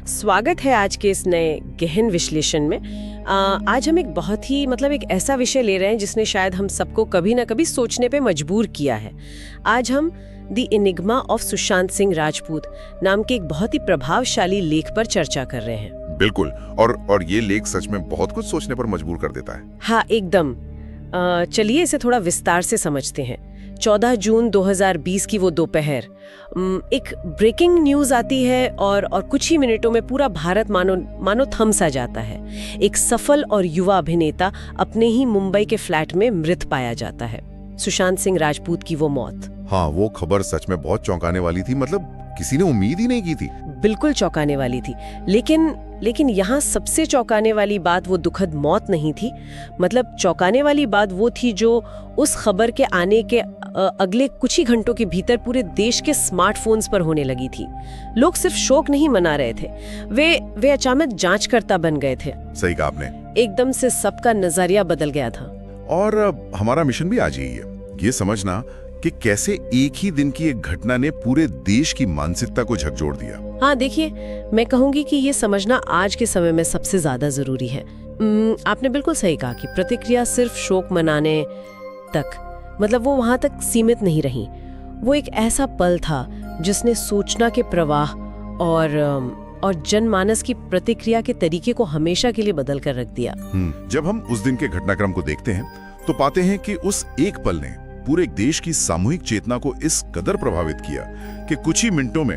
स्वागत है आज के इस नए गहन विश्लेषण में। आज हम एक बहुत ही एक ऐसा विषय ले रहे हैं जिसने शायद हम सबको कभी ना कभी सोचने पे मजबूर किया है। आज हम the enigma of Sushant Singh Rajput नाम के एक बहुत ही प्रभावशाली लेख पर चर्चा कर रहे हैं। बिल्कुल, और ये लेख सच में बहुत कुछ सोचने पर मजबूर कर देता है। हाँ, एकदम। चलिए इसे थोड़ा विस्तार से समझते हैं। 14 जून 2020 की वो दोपहर, एक ब्रेकिंग न्यूज आती है और कुछ ही मिनटों में पूरा भारत मानो थम सा जाता है। एक सफल और युवा अभिनेता अपने ही मुंबई के फ्लैट में मृत पाया जाता है। सुशांत सिंह राजपूत की वो मौत। हाँ, वो खबर सच में बहुत चौंकाने वाली थी। किसी ने उम्मीद ही नहीं की थी। बिल्कुल चौंकाने वाली थी। लेकिन यहाँ सबसे चौंकाने वाली बात वो दुखद मौत नहीं थी। चौंकाने वाली बात वो थी जो उस खबर के आने के अगले कुछ ही घंटों के भीतर पूरे देश के स्मार्टफोन्स पर होने लगी थी। लोग सिर्फ शोक नहीं मना रहे थे, वे अचानक जांचकर्ता बन गए थे। सही कहा आपने। एकदम से सबका नजरिया बदल गया था। और हमारा मिशन भी आज यही है, ये समझना कि कैसे एक ही दिन की एक घटना ने पूरे देश की मानसिकता को झकझोर दिया। हाँ, देखिए, मैं कहूंगी कि ये समझना आज के समय में सबसे ज्यादा जरूरी है। आपने बिल्कुल सही कहा कि प्रतिक्रिया सिर्फ शोक मनाने तक, वो वहां तक सीमित नहीं रही। वो एक ऐसा पल था जिसने सूचना के प्रवाह और जनमानस की प्रतिक्रिया के तरीके को हमेशा के लिए बदल कर रख दिया। जब हम उस दिन के घटनाक्रम को देखते हैं तो पाते हैं कि उस एक पल ने पूरे देश की सामूहिक चेतना को इस कदर प्रभावित किया कि कुछ ही मिनटों में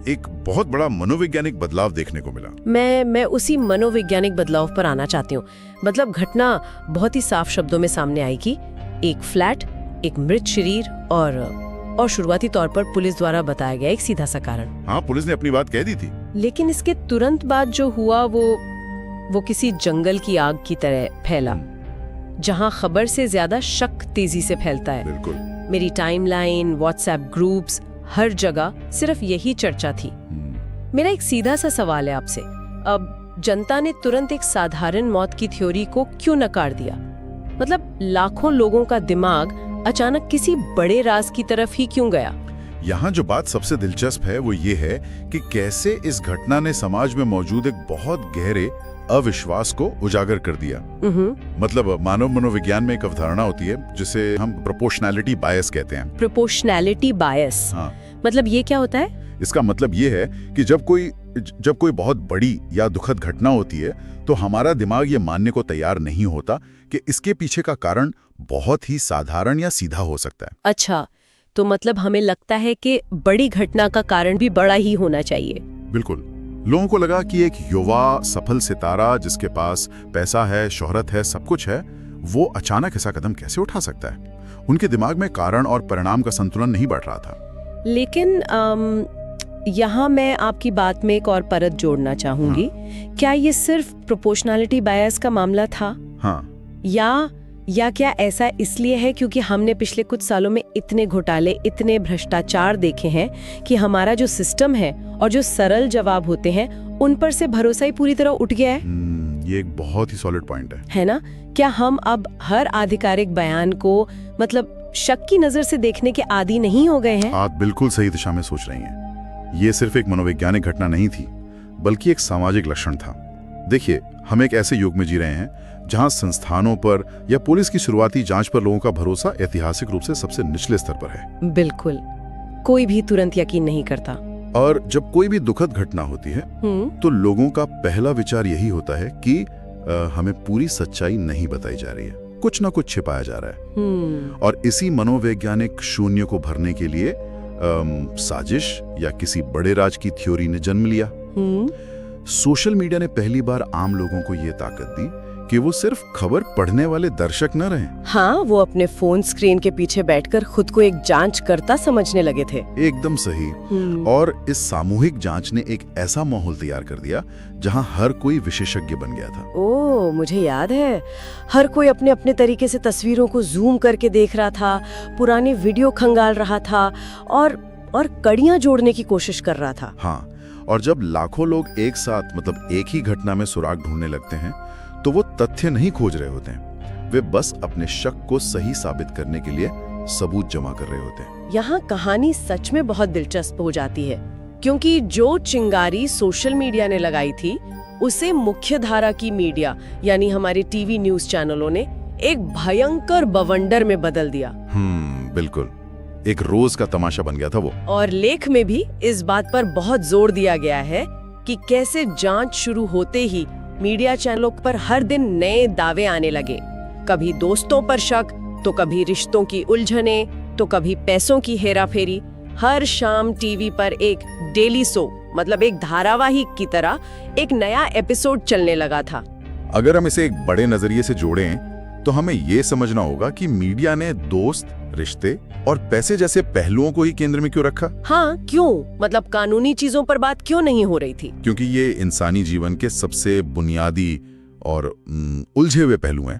एक बहुत बड़ा मनोवैज्ञानिक बदलाव देखने को मिला। मैं उसी मनोवैज्ञानिक बदलाव पर आना चाहती हूँ। घटना बहुत ही साफ शब्दों में सामने आई कि एक फ्लैट, एक मृत शरीर और शुरुआती तौर पर पुलिस द्वारा बताया गया एक सीधा सा कारण। हाँ, पुलिस ने अपनी बात कह दी थी। लेकिन इसके तुरंत बाद जो हुआ वो किसी जंगल की आग की तरह फैला, जहां खबर से ज्यादा शक तेजी से फैलता है। बिल्कुल। मेरी टाइमलाइन, व्हाट्सएप ग्रुप्स, हर जगह सिर्फ यही चर्चा थी। मेरा एक सीधा सा सवाल है आपसे, अब जनता ने तुरंत एक साधारण मौत की थ्योरी को क्यों नकार दिया? लाखों लोगों का दिमाग अचानक किसी बड़े राज की तरफ ही क्यों गया? यहाँ जो बात सबसे दिलचस्प है वो ये है कि कैसे इस घटना ने समाज में मौजूद एक बहुत गहरे अविश्वास को उजागर कर दिया। मानव मनोविज्ञान में एक अवधारणा होती है जिसे हम प्रोपोर्शनैलिटी बायस कहते हैं। प्रोपोर्शनैलिटी बायस? हाँ। ये क्या होता है? इसका मतलब ये है कि जब कोई बहुत बड़ी या दुखद घटना होती है तो हमारा दिमाग ये मानने को तैयार नहीं होता कि इसके पीछे का कारण बहुत ही साधारण या सीधा हो सकता है। अच्छा, तो हमें लगता है कि बड़ी घटना का कारण भी बड़ा ही होना चाहिए। बिल्कुल। लोगों को लगा कि एक युवा सफल सितारा जिसके पास पैसा है, शोहरत है, सब कुछ है, वो अचानक ऐसा कदम कैसे उठा सकता है? उनके दिमाग में कारण और परिणाम का संतुलन नहीं बैठ रहा था। लेकिन यहाँ मैं आपकी बात में एक और परत जोड़ना चाहूंगी। क्या ये सिर्फ प्रोपोर्शनैलिटी बायस का मामला था? हाँ। या क्या ऐसा इसलिए है क्योंकि हमने पिछले कुछ सालों में इतने घोटाले, इतने भ्रष्टाचार देखे हैं कि हमारा जो सिस्टम है और जो सरल जवाब होते हैं उन पर से भरोसा ही पूरी तरह उठ गया है? ये एक बहुत ही सॉलिड पॉइंट है ना? क्या हम अब हर आधिकारिक बयान को शक की नजर से देखने के आदी नहीं हो गए हैं? आप बिल्कुल सही दिशा में सोच रही हैं। ये सिर्फ एक मनोवैज्ञानिक घटना नहीं थी, बल्कि एक सामाजिक लक्षण था। देखिए, हम एक ऐसे युग में जी रहे हैं जहां संस्थानों पर या पुलिस की शुरुआती जांच पर लोगों का भरोसा ऐतिहासिक रूप से सबसे निचले स्तर पर है। बिल्कुल, कोई भी तुरंत यकीन नहीं करता। और जब कोई भी दुखद घटना होती है तो लोगों का पहला विचार यही होता है कि हमें पूरी सच्चाई नहीं बताई जा रही है, कुछ ना कुछ छिपाया जा रहा है। और इसी मनोवैज्ञानिक शून्य को भरने के लिए साजिश या किसी बड़े राज की थ्योरी ने जन्म लिया। सोशल मीडिया ने पहली बार आम लोगों को ये ताकत दी कि वो सिर्फ खबर पढ़ने वाले दर्शक न रहें। हाँ, वो अपने फोन स्क्रीन के पीछे बैठकर खुद को एक जांचकर्ता समझने लगे थे। एकदम सही। और इस सामूहिक जांच ने एक ऐसा माहौल तैयार कर दिया जहां हर कोई विशेषज्ञ बन गया था। ओह, मुझे याद है, हर कोई अपने अपने तरीके से तस्वीरों को जूम करके देख रहा था, पुराने वीडियो खंगाल रहा था और कड़ियां जोड़ने की कोशिश कर रहा था। हाँ, और जब लाखों लोग एक साथ एक ही घटना में सुराग ढूंढने लगते हैं तो वो तथ्य नहीं खोज रहे होते हैं, वे बस अपने शक को सही साबित करने के लिए सबूत जमा कर रहे होते हैं। यहाँ कहानी सच में बहुत दिलचस्प हो जाती है। क्योंकि जो चिंगारी सोशल मीडिया ने लगाई थी उसे मुख्यधारा की मीडिया यानी हमारे टीवी न्यूज चैनलों ने एक भयंकर बवंडर में बदल दिया। बिल्कुल, एक रोज का तमाशा बन गया था वो। और लेख में भी इस बात पर बहुत जोर दिया गया है कि कैसे जांच शुरू होते ही मीडिया चैनलों पर हर दिन नए दावे आने लगे। कभी दोस्तों पर शक, तो कभी रिश्तों की उलझने, तो कभी पैसों की हेराफेरी। हर शाम टीवी पर एक डेली शो मतलब एक धारावाहिक की तरह एक नया एपिसोड चलने लगा था। अगर हम इसे एक बड़े नजरिए से जोड़ें तो हमें ये समझना होगा कि मीडिया ने दोस्त, रिश्ते और पैसे जैसे पहलुओं को ही केंद्र में क्यों रखा। हाँ, क्यों? मतलब कानूनी चीजों पर बात क्यों नहीं हो रही थी? क्योंकि ये इंसानी जीवन के सबसे बुनियादी और उलझे हुए पहलू हैं।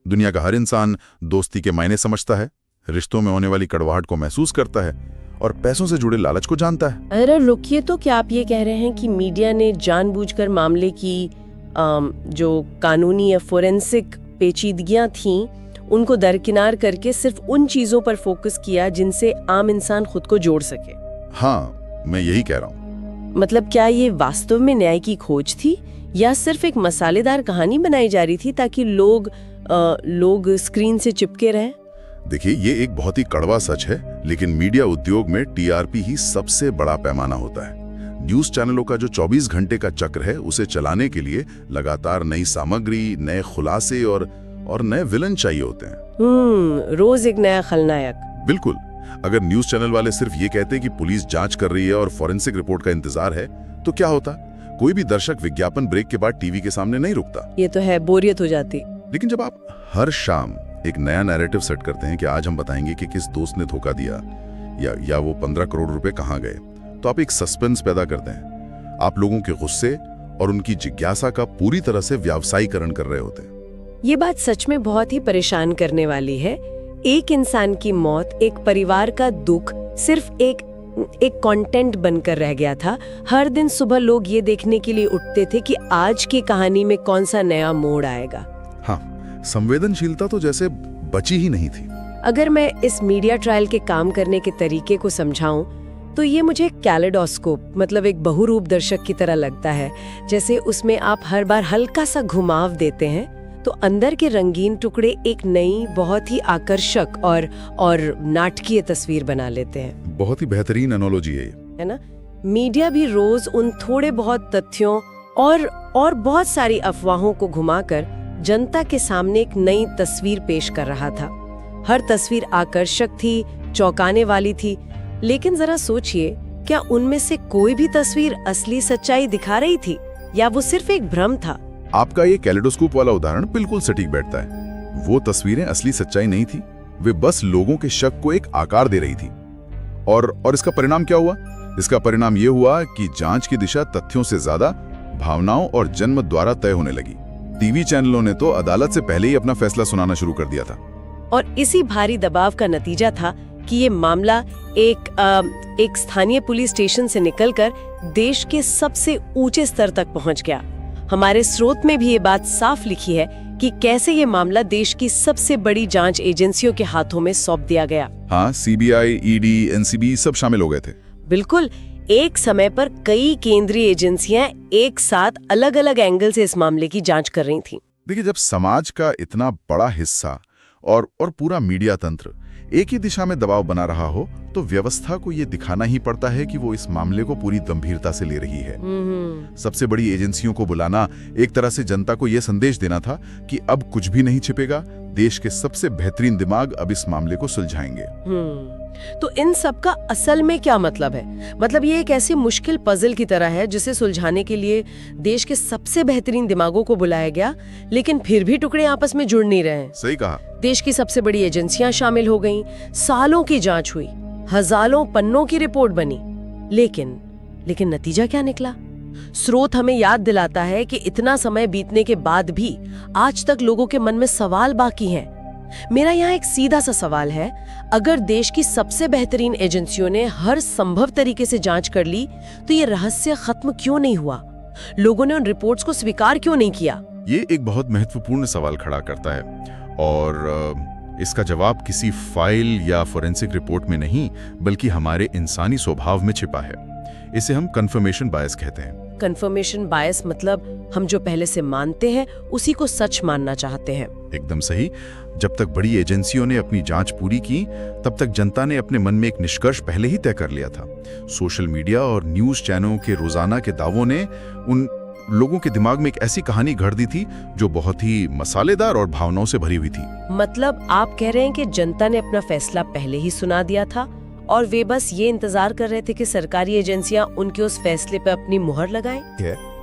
दुनिया का हर इंसान दोस्ती के मायने समझता है, रिश्तों में होने वाली कड़वाहट को महसूस करता है और पैसों से जुड़े लालच को जानता है। अरे रुकिए, तो क्या आप ये कह रहे हैं कि मीडिया ने जानबूझकर मामले की जो कानूनी या फोरेंसिक पेचीदगियां थीं उनको दरकिनार करके सिर्फ उन चीजों पर फोकस किया जिनसे आम इंसान खुद को जोड़ सके? हाँ, मैं यही कह रहा हूँ। मतलब क्या ये वास्तव में न्याय की खोज थी या सिर्फ एक मसालेदार कहानी बनाई जा रही थी ताकि लोग स्क्रीन से चिपके रहें? देखिए, ये एक बहुत ही कड़वा सच है, लेकिन मीडिया उद्योग में टीआरपी ही सबसे बड़ा पैमाना होता है। न्यूज चैनलों का जो 24 घंटे का चक्र है उसे चलाने के लिए लगातार नई सामग्री, नए खुलासे और नए विलन चाहिए होते हैं। रोज एक नया खलनायक। बिल्कुल। अगर न्यूज चैनल वाले सिर्फ ये कहते कि पुलिस जांच कर रही है और फॉरेंसिक रिपोर्ट का इंतजार है तो क्या होता? कोई भी दर्शक विज्ञापन ब्रेक के बाद टीवी के सामने नहीं रुकता। ये तो है, बोरियत हो जाती। लेकिन जब आप हर शाम एक नया नैरेटिव सेट करते हैं कि आज हम बताएंगे कि किस दोस्त ने धोखा दिया या वो 15 करोड़ रुपए कहां गए, तो आप एक सस्पेंस पैदा करते हैं। आप लोगों के गुस्से और उनकी जिज्ञासा का पूरी तरह से व्यावसायीकरण कर रहे होते हैं। ये बात सच में बहुत ही परेशान करने वाली है। एक इंसान की मौत, एक परिवार का दुख सिर्फ एक कंटेंट बनकर रह गया था। हर दिन सुबह लोग ये देखने के लिए उठते थे कि आज की कहानी में कौन सा नया मोड़ आएगा। हाँ, संवेदनशीलता तो जैसे बची ही नहीं थी। अगर मैं इस मीडिया ट्रायल के काम करने के तरीके को समझाऊं तो ये मुझे कैलेडोस्कोप मतलब एक बहुरूप दर्शक की तरह लगता है। जैसे उसमें आप हर बार हल्का सा घुमाव देते हैं तो अंदर के रंगीन टुकड़े एक नई, बहुत ही आकर्षक और नाटकीय तस्वीर बना लेते हैं। बहुत ही बेहतरीन एनालॉजी है ना? मीडिया भी रोज उन थोड़े बहुत तथ्यों और बहुत सारी अफवाहों को घुमाकर जनता के सामने एक नई तस्वीर पेश कर रहा था। हर तस्वीर आकर्षक थी, चौंकाने वाली थी, लेकिन जरा सोचिए, क्या उनमें से कोई भी तस्वीर असली सच्चाई दिखा रही थी या वो सिर्फ एक भ्रम था? आपका ये कैलेडोस्कोप वाला उदाहरण बिल्कुल सटीक बैठता है। वो तस्वीरें असली सच्चाई नहीं थी, वे बस लोगों के शक को एक आकार दे रही थी। और इसका परिणाम क्या हुआ? इसका परिणाम ये हुआ कि जांच की दिशा तथ्यों से ज्यादा भावनाओं और जनमत द्वारा तय होने लगी। टीवी चैनलों ने तो अदालत से पहले ही अपना फैसला सुनाना शुरू कर दिया था। और इसी भारी दबाव का नतीजा था कि ये मामला एक स्थानीय पुलिस स्टेशन से निकलकर देश के सबसे ऊंचे स्तर तक पहुंच गया। हमारे स्रोत में भी ये बात साफ लिखी है कि कैसे ये मामला देश की सबसे बड़ी जांच एजेंसियों के हाथों में सौंप दिया गया। हाँ, सीबीआई, ईडी, एनसीबी सब शामिल हो गए थे। बिल्कुल। एक समय पर कई केंद्रीय एजेंसियां एक साथ अलग अलग एंगल से इस मामले की जांच कर रही थीं। देखिए, जब समाज का इतना बड़ा हिस्सा और पूरा मीडिया तंत्र एक ही दिशा में दबाव बना रहा हो तो व्यवस्था को ये दिखाना ही पड़ता है कि वो इस मामले को पूरी गंभीरता से ले रही है। सबसे बड़ी एजेंसियों को बुलाना एक तरह से जनता को ये संदेश देना था कि अब कुछ भी नहीं छिपेगा, देश के सबसे बेहतरीन दिमाग अब इस मामले को सुलझाएंगे। तो इन सब का असल में क्या मतलब है? मतलब ये एक ऐसी मुश्किल पजल की तरह है जिसे सुलझाने के लिए देश के सबसे बेहतरीन दिमागों को बुलाया गया, लेकिन फिर भी टुकड़े आपस में जुड़ नहीं रहे। सही कहा। देश की सबसे बड़ी एजेंसियां शामिल हो गईं, सालों की जांच हुई, हजारों पन्नों की रिपोर्ट बनी, लेकिन नतीजा क्या निकला? स्रोत हमें याद दिलाता है कि इतना समय बीतने के बाद भी आज तक लोगों के मन में सवाल बाकी हैं। मेरा यहाँ एक सीधा सा सवाल है, अगर देश की सबसे बेहतरीन एजेंसियों ने हर संभव तरीके से जांच कर ली तो ये रहस्य खत्म क्यों नहीं हुआ? लोगों ने उन रिपोर्ट्स को स्वीकार क्यों नहीं किया? ये एक बहुत महत्वपूर्ण सवाल खड़ा करता है और इसका जवाब किसी फाइल या फोरेंसिक रिपोर्ट में नहीं बल्कि हमारे इंसानी स्वभाव में छिपा है। इसे हम कंफर्मेशन बायस कहते हैं। कंफर्मेशन बायस मतलब हम जो पहले से मानते हैं उसी को सच मानना चाहते हैं। एकदम सही। जब तक बड़ी एजेंसियों ने अपनी जांच पूरी की, तब तक जनता ने अपने मन में एक निष्कर्ष पहले ही तय कर लिया था। सोशल मीडिया और न्यूज चैनलों के रोजाना के दावों ने उन लोगों के दिमाग में एक ऐसी कहानी घड़ दी थी जो बहुत ही मसालेदार और भावनाओं से भरी हुई थी। मतलब आप कह रहे हैं कि जनता ने अपना फैसला पहले ही सुना दिया था और वे बस ये इंतजार कर रहे थे कि सरकारी एजेंसियां उनके उस फैसले पे अपनी मुहर लगाएं?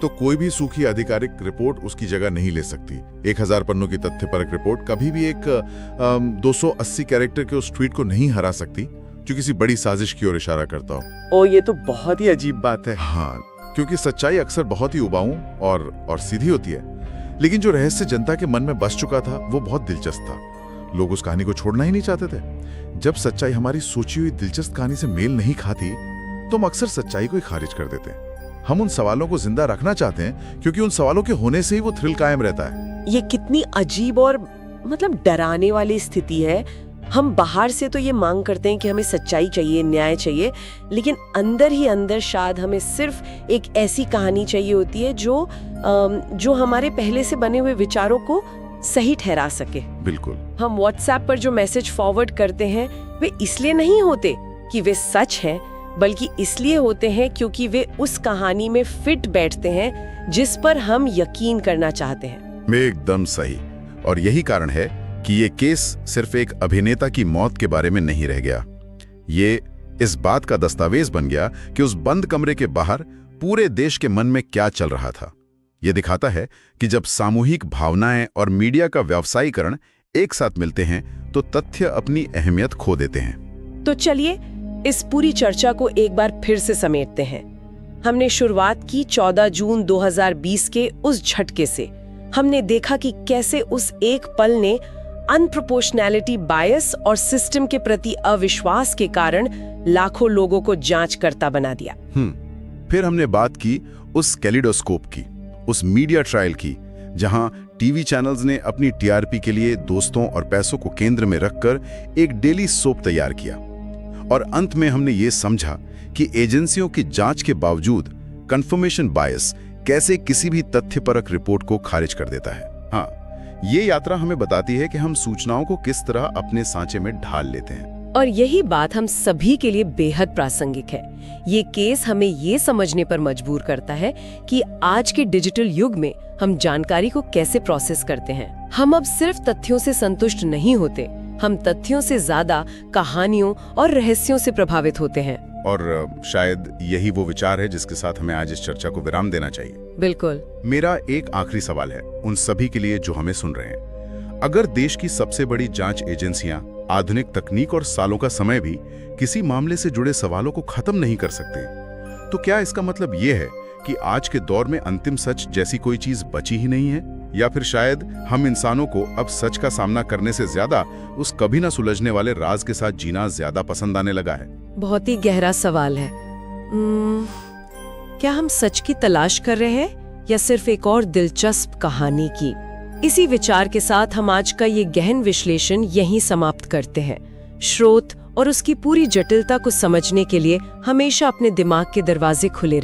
तो कोई भी सूखी आधिकारिक रिपोर्ट उसकी जगह नहीं ले सकती। 1000 पन्नों की तथ्यपरक रिपोर्ट कभी भी एक 280 कैरेक्टर के उस ट्वीट को नहीं हरा सकती जो किसी बड़ी साजिश की ओर इशारा करता हो। ओ, ये तो बहुत ही अजीब बात है। हाँ, क्योंकि सच्चाई अक्सर बहुत ही उबाऊ और सीधी होती है, लेकिन जो रहस्य जनता के मन में बस चुका था वो बहुत दिलचस्प था। लोग उस कहानी को छोड़ना ही नहीं चाहते थे। जब सच्चाई हमारी सोची हुई दिलचस्प कहानी से मेल नहीं खाती तो हम अक्सर सच्चाई को ही खारिज कर देते हैं। हम उन सवालों को जिंदा रखना चाहते हैं क्योंकि उन सवालों के होने से ही वो थ्रिल कायम रहता है। ये कितनी अजीब और मतलब डराने वाली स्थिति है। हम बाहर से तो ये मांग करते हैं कि हमें सच्चाई चाहिए, न्याय चाहिए, लेकिन अंदर ही अंदर शायद हमें सिर्फ एक ऐसी कहानी चाहिए होती है जो हमारे पहले से बने हुए विचारों को सही ठहरा सके। बिल्कुल। हम व्हाट्सएप पर जो मैसेज फॉरवर्ड करते हैं वे इसलिए नहीं होते कि वे सच हैं, बल्कि इसलिए होते हैं क्योंकि वे उस कहानी में फिट बैठते हैं जिस पर हम यकीन करना चाहते हैं। एकदम सही। और यही कारण है कि ये केस सिर्फ एक अभिनेता की मौत के बारे में नहीं रह गया। ये इस बात का दस्तावेज बन गया कि उस बंद कमरे के बाहर पूरे देश के मन में क्या चल रहा था। ये दिखाता है कि जब सामूहिक भावनाएं और मीडिया का व्यावसायीकरण एक साथ मिलते हैं तो तथ्य अपनी अहमियत खो देते हैं। तो चलिए इस पूरी चर्चा को एक बार फिर से समेटते हैं। हमने शुरुआत की 14 जून 2020 के उस झटके से। हमने देखा कि कैसे उस एक पल ने अनप्रोपोर्शनैलिटी बायस और सिस्टम के प्रति अविश्वास के कारण लाखों लोगों को जांचकर्ता बना दिया। फिर हमने बात की उस कैलिडोस्कोप की, उस मीडिया ट्रायल की, जहां टीवी चैनल्स ने अपनी टीआरपी के लिए दोस्तों और पैसों को केंद्र में रखकर एक डेली सोप तैयार किया। और अंत में हमने ये समझा कि एजेंसियों की जांच के बावजूद कंफर्मेशन बायस कैसे किसी भी तथ्यपरक रिपोर्ट को खारिज कर देता है। हाँ, ये यात्रा हमें बताती है कि हम सूचनाओं को किस तरह अपने सांचे में ढाल लेते हैं। और यही बात हम सभी के लिए बेहद प्रासंगिक है। ये केस हमें ये समझने पर मजबूर करता है कि आज के डिजिटल युग में हम जानकारी को कैसे प्रोसेस करते हैं। हम अब सिर्फ तथ्यों से संतुष्ट नहीं होते, हम तथ्यों से ज्यादा कहानियों और रहस्यों से प्रभावित होते हैं। और शायद यही वो विचार है जिसके साथ हमें आज इस चर्चा को विराम देना चाहिए। बिल्कुल। मेरा एक आखिरी सवाल है उन सभी के लिए जो हमें सुन रहे हैं। अगर देश की सबसे बड़ी जांच एजेंसियां आधुनिक तकनीक और सालों का समय भी किसी मामले से जुड़े सवालों को खत्म नहीं कर सकते, तो क्या इसका मतलब ये है कि आज के दौर में अंतिम सच जैसी कोई चीज बची ही नहीं है? या फिर शायद हम इंसानों को अब सच का सामना करने से ज्यादा उस कभी ना सुलझने वाले राज के साथ जीना ज्यादा पसंद आने लगा है? बहुत ही गहरा सवाल है। क्या हम सच की तलाश कर रहे हैं या सिर्फ एक और दिलचस्प कहानी की? इसी विचार के साथ हम आज का ये गहन विश्लेषण यहीं समाप्त करते हैं। स्रोत और उसकी पूरी जटिलता को समझने के लिए हमेशा अपने दिमाग के दरवाजे खुले रखें।